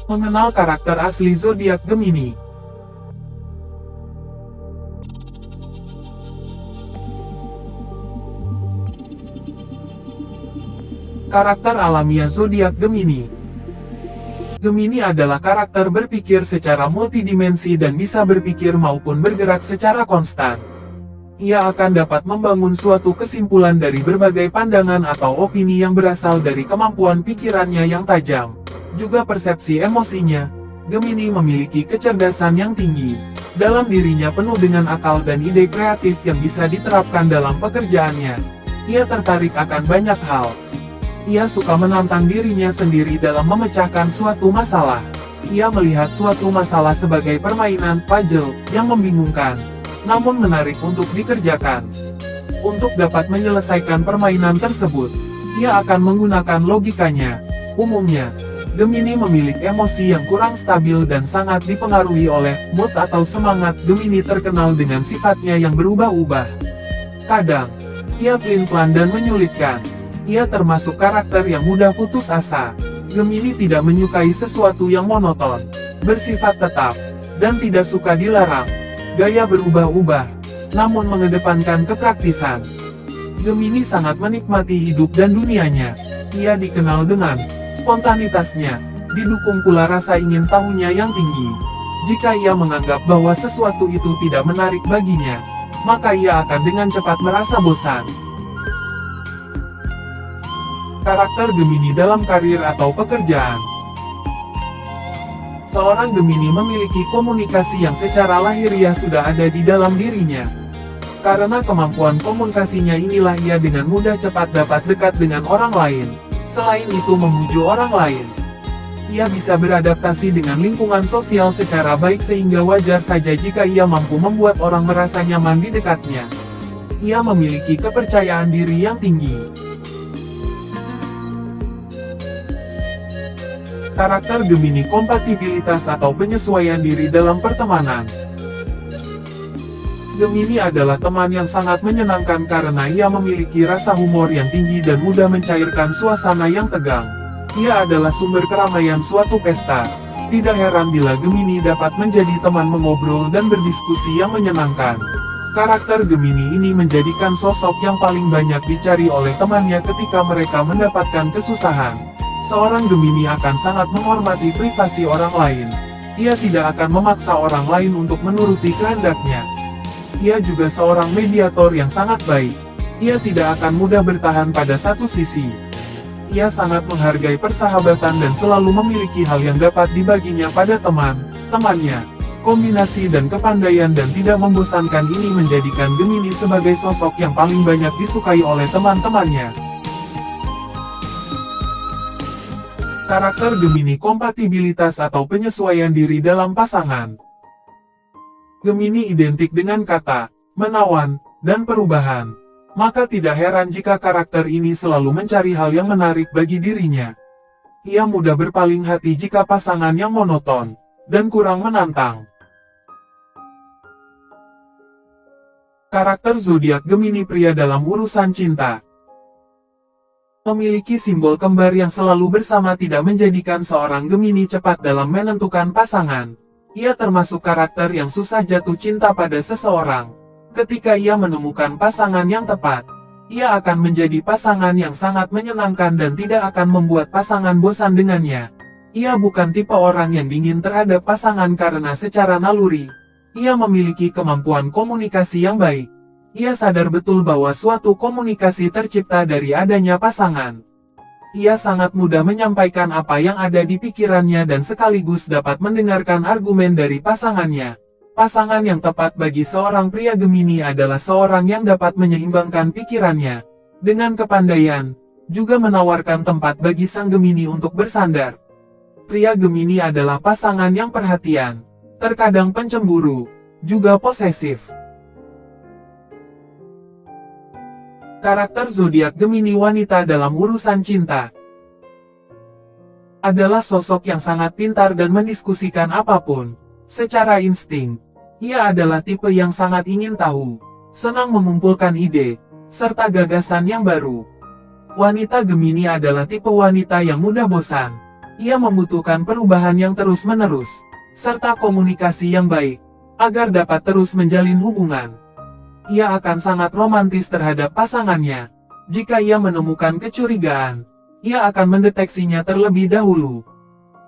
Mengenal karakter asli zodiak Gemini. Karakter alamiah zodiak Gemini. Gemini adalah karakter berpikir secara multidimensi dan bisa berpikir maupun bergerak secara konstan. Ia akan dapat membangun suatu kesimpulan dari berbagai pandangan atau opini yang berasal dari kemampuan pikirannya yang tajam, juga persepsi emosinya. Gemini memiliki kecerdasan yang tinggi. Dalam dirinya penuh dengan akal dan ide kreatif yang bisa diterapkan dalam pekerjaannya. Ia tertarik akan banyak hal. Ia suka menantang dirinya sendiri dalam memecahkan suatu masalah. Ia melihat suatu masalah sebagai permainan puzzle yang membingungkan, namun menarik untuk dikerjakan. Untuk dapat menyelesaikan permainan tersebut, ia akan menggunakan logikanya. Umumnya, Gemini memiliki emosi yang kurang stabil dan sangat dipengaruhi oleh mood atau semangat. Gemini terkenal dengan sifatnya yang berubah-ubah. Kadang, ia pelin-pelan dan menyulitkan. Ia termasuk karakter yang mudah putus asa. Gemini tidak menyukai sesuatu yang monoton, bersifat tetap, dan tidak suka dilarang. Gaya berubah-ubah, namun mengedepankan kepraktisan. Gemini sangat menikmati hidup dan dunianya. Ia dikenal dengan spontanitasnya, didukung pula rasa ingin tahunya yang tinggi. Jika ia menganggap bahwa sesuatu itu tidak menarik baginya, maka ia akan dengan cepat merasa bosan. Karakter Gemini dalam karir atau pekerjaan. Seorang Gemini memiliki komunikasi yang secara lahiriah sudah ada di dalam dirinya. Karena kemampuan komunikasinya inilah ia dengan mudah cepat dapat dekat dengan orang lain. Selain itu memuju orang lain. Ia bisa beradaptasi dengan lingkungan sosial secara baik sehingga wajar saja jika ia mampu membuat orang merasa nyaman di dekatnya. Ia memiliki kepercayaan diri yang tinggi. Karakter Gemini kompatibilitas atau penyesuaian diri dalam pertemanan. Gemini adalah teman yang sangat menyenangkan karena ia memiliki rasa humor yang tinggi dan mudah mencairkan suasana yang tegang. Ia adalah sumber keramaian suatu pesta. Tidak heran bila Gemini dapat menjadi teman mengobrol dan berdiskusi yang menyenangkan. Karakter Gemini ini menjadikan sosok yang paling banyak dicari oleh temannya ketika mereka mendapatkan kesusahan. Seorang Gemini akan sangat menghormati privasi orang lain. Ia tidak akan memaksa orang lain untuk menuruti kehendaknya. Ia juga seorang mediator yang sangat baik. Ia tidak akan mudah bertahan pada satu sisi. Ia sangat menghargai persahabatan dan selalu memiliki hal yang dapat dibaginya pada teman-temannya. Kombinasi dan kepandaian dan tidak membosankan ini menjadikan Gemini sebagai sosok yang paling banyak disukai oleh teman-temannya. Karakter Gemini kompatibilitas atau penyesuaian diri dalam pasangan. Gemini identik dengan kata, menawan, dan perubahan. Maka tidak heran jika karakter ini selalu mencari hal yang menarik bagi dirinya. Ia mudah berpaling hati jika pasangan yang monoton, dan kurang menantang. Karakter zodiak Gemini pria dalam urusan cinta. Memiliki simbol kembar yang selalu bersama tidak menjadikan seorang Gemini cepat dalam menentukan pasangan. Ia termasuk karakter yang susah jatuh cinta pada seseorang. Ketika ia menemukan pasangan yang tepat, ia akan menjadi pasangan yang sangat menyenangkan dan tidak akan membuat pasangan bosan dengannya. Ia bukan tipe orang yang dingin terhadap pasangan karena secara naluri, ia memiliki kemampuan komunikasi yang baik. Ia sadar betul bahwa suatu komunikasi tercipta dari adanya pasangan. Ia sangat mudah menyampaikan apa yang ada di pikirannya dan sekaligus dapat mendengarkan argumen dari pasangannya. Pasangan yang tepat bagi seorang pria Gemini adalah seorang yang dapat menyeimbangkan pikirannya dengan kepandaian, juga menawarkan tempat bagi sang Gemini untuk bersandar. Pria Gemini adalah pasangan yang perhatian, terkadang pencemburu, juga posesif. Karakter zodiak Gemini wanita dalam urusan cinta. Adalah sosok yang sangat pintar dan mendiskusikan apapun secara insting. Ia adalah tipe yang sangat ingin tahu, senang mengumpulkan ide, serta gagasan yang baru. Wanita Gemini adalah tipe wanita yang mudah bosan. Ia membutuhkan perubahan yang terus-menerus, serta komunikasi yang baik, agar dapat terus menjalin hubungan. Ia akan sangat romantis terhadap pasangannya. Jika ia menemukan kecurigaan, ia akan mendeteksinya terlebih dahulu.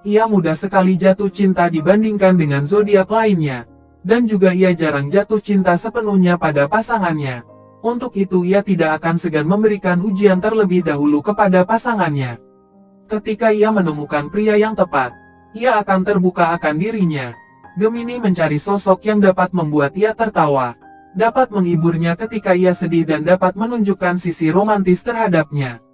Ia mudah sekali jatuh cinta dibandingkan dengan zodiak lainnya, dan juga ia jarang jatuh cinta sepenuhnya pada pasangannya. Untuk itu ia tidak akan segan memberikan ujian terlebih dahulu kepada pasangannya. Ketika ia menemukan pria yang tepat, ia akan terbuka akan dirinya. Gemini mencari sosok yang dapat membuat ia tertawa, dapat menghiburnya ketika ia sedih dan dapat menunjukkan sisi romantis terhadapnya.